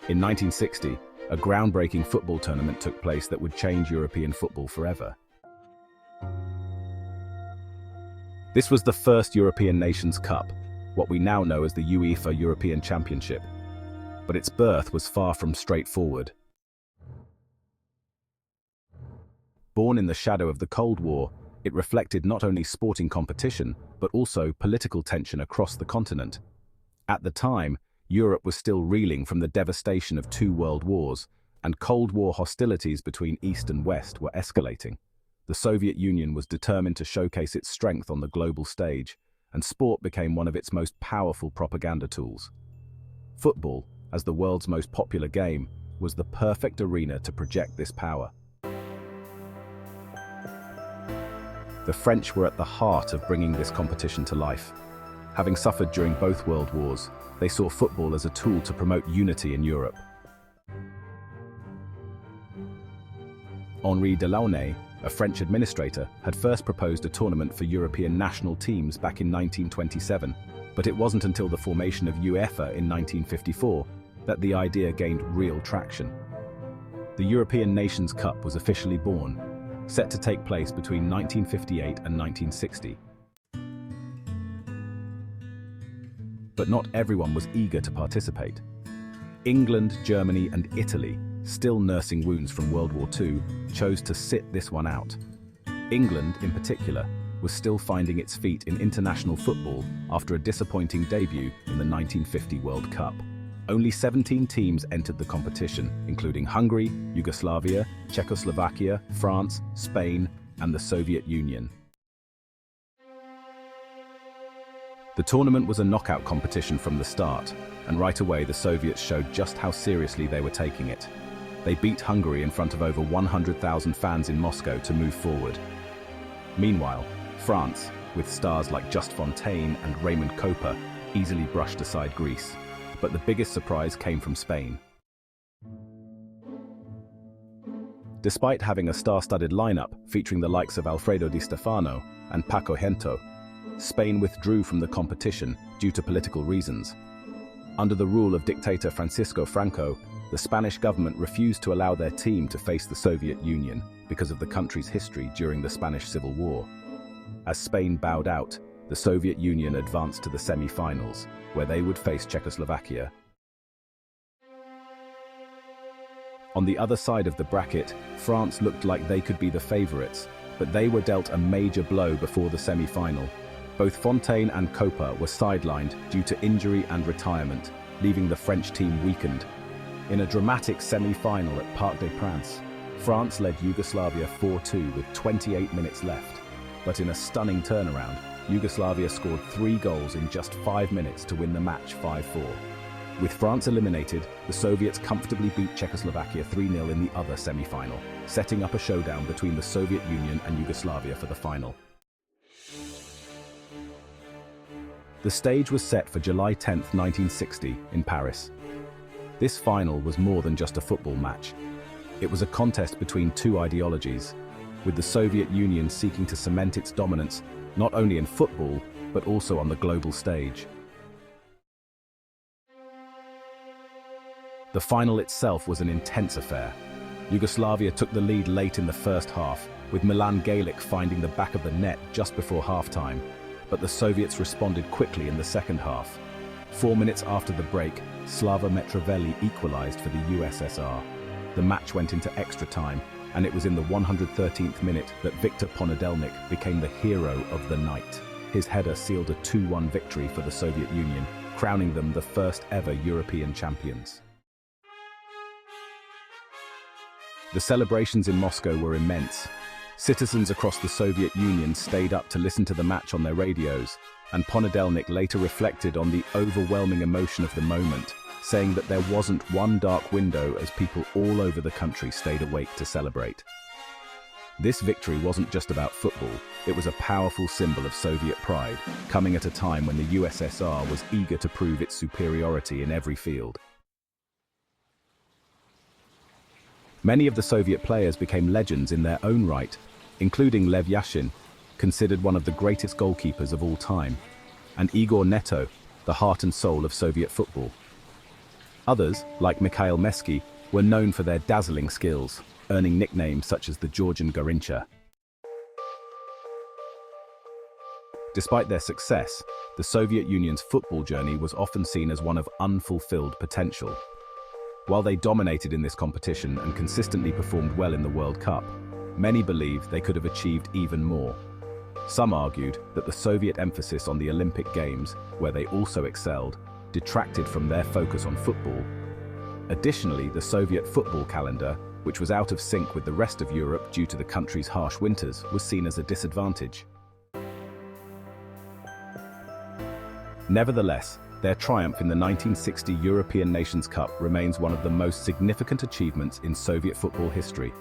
In 1960, a groundbreaking football tournament took place that would change European football forever. This was the first European Nations Cup, what we now know as the UEFA European Championship. But its birth was far from straightforward. Born in the shadow of the Cold War, it reflected not only sporting competition, but also political tension across the continent. At the time, Europe was still reeling from the devastation of two world wars, and Cold War hostilities between East and West were escalating. The Soviet Union was determined to showcase its strength on the global stage, and sport became one of its most powerful propaganda tools. Football, as the world's most popular game, was the perfect arena to project this power. The French were at the heart of bringing this competition to life. Having suffered during both world wars, they saw football as a tool to promote unity in Europe. Henri Delaunay, a French administrator, had first proposed a tournament for European national teams back in 1927, but it wasn't until the formation of UEFA in 1954 that the idea gained real traction. The European Nations Cup was officially born, set to take place between 1958 and 1960. But not everyone was eager to participate. England, Germany, and Italy, still nursing wounds from World War II, chose to sit this one out. England, in particular, was still finding its feet in international football after a disappointing debut in the 1950 World Cup. Only 17 teams entered the competition, including Hungary, Yugoslavia, Czechoslovakia, France, Spain, and the Soviet Union. The tournament was a knockout competition from the start, and right away the Soviets showed just how seriously they were taking it. They beat Hungary in front of over 100,000 fans in Moscow to move forward. Meanwhile, France, with stars like Just Fontaine and Raymond Kopa, easily brushed aside Greece. But the biggest surprise came from Spain. Despite having a star-studded lineup featuring the likes of Alfredo Di Stefano and Paco Gento, Spain withdrew from the competition due to political reasons. Under the rule of dictator Francisco Franco, the Spanish government refused to allow their team to face the Soviet Union because of the country's history during the Spanish Civil War. As Spain bowed out, the Soviet Union advanced to the semi-finals, where they would face Czechoslovakia. On the other side of the bracket, France looked like they could be the favorites, but they were dealt a major blow before the semi-final. Both Fontaine and Kopa were sidelined due to injury and retirement, leaving the French team weakened. In a dramatic semi-final at Parc des Princes, France led Yugoslavia 4-2 with 28 minutes left. But in a stunning turnaround, Yugoslavia scored 3 goals in just 5 minutes to win the match 5-4. With France eliminated, the Soviets comfortably beat Czechoslovakia 3-0 in the other semi-final, setting up a showdown between the Soviet Union and Yugoslavia for the final. The stage was set for July 10, 1960, in Paris. This final was more than just a football match. It was a contest between two ideologies, with the Soviet Union seeking to cement its dominance not only in football, but also on the global stage. The final itself was an intense affair. Yugoslavia took the lead late in the first half, with Milan Galic finding the back of the net just before halftime, but the Soviets responded quickly in the second half. 4 minutes after the break, Slava Mitrovelli equalized for the USSR. The match went into extra time, and it was in the 113th minute that Viktor Ponedelnik became the hero of the night. His header sealed a 2-1 victory for the Soviet Union, crowning them the first ever European champions. The celebrations in Moscow were immense. Citizens across the Soviet Union stayed up to listen to the match on their radios, and Ponedelnik later reflected on the overwhelming emotion of the moment, saying that there wasn't one dark window as people all over the country stayed awake to celebrate. This victory wasn't just about football, it was a powerful symbol of Soviet pride, coming at a time when the USSR was eager to prove its superiority in every field. Many of the Soviet players became legends in their own right, including Lev Yashin, considered one of the greatest goalkeepers of all time, and Igor Neto, the heart and soul of Soviet football. Others, like Mikhail Meski, were known for their dazzling skills, earning nicknames such as the Georgian Garincha. Despite their success, the Soviet Union's football journey was often seen as one of unfulfilled potential. While they dominated in this competition and consistently performed well in the World Cup, many believed they could have achieved even more. Some argued that the Soviet emphasis on the Olympic Games, where they also excelled, detracted from their focus on football. Additionally, the Soviet football calendar, which was out of sync with the rest of Europe due to the country's harsh winters, was seen as a disadvantage. Nevertheless, their triumph in the 1960 European Nations Cup remains one of the most significant achievements in Soviet football history.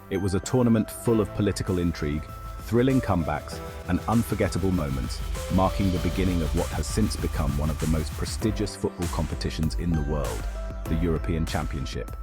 It was a tournament full of political intrigue, thrilling comebacks, and unforgettable moments, marking the beginning of what has since become one of the most prestigious football competitions in the world, the European Championship.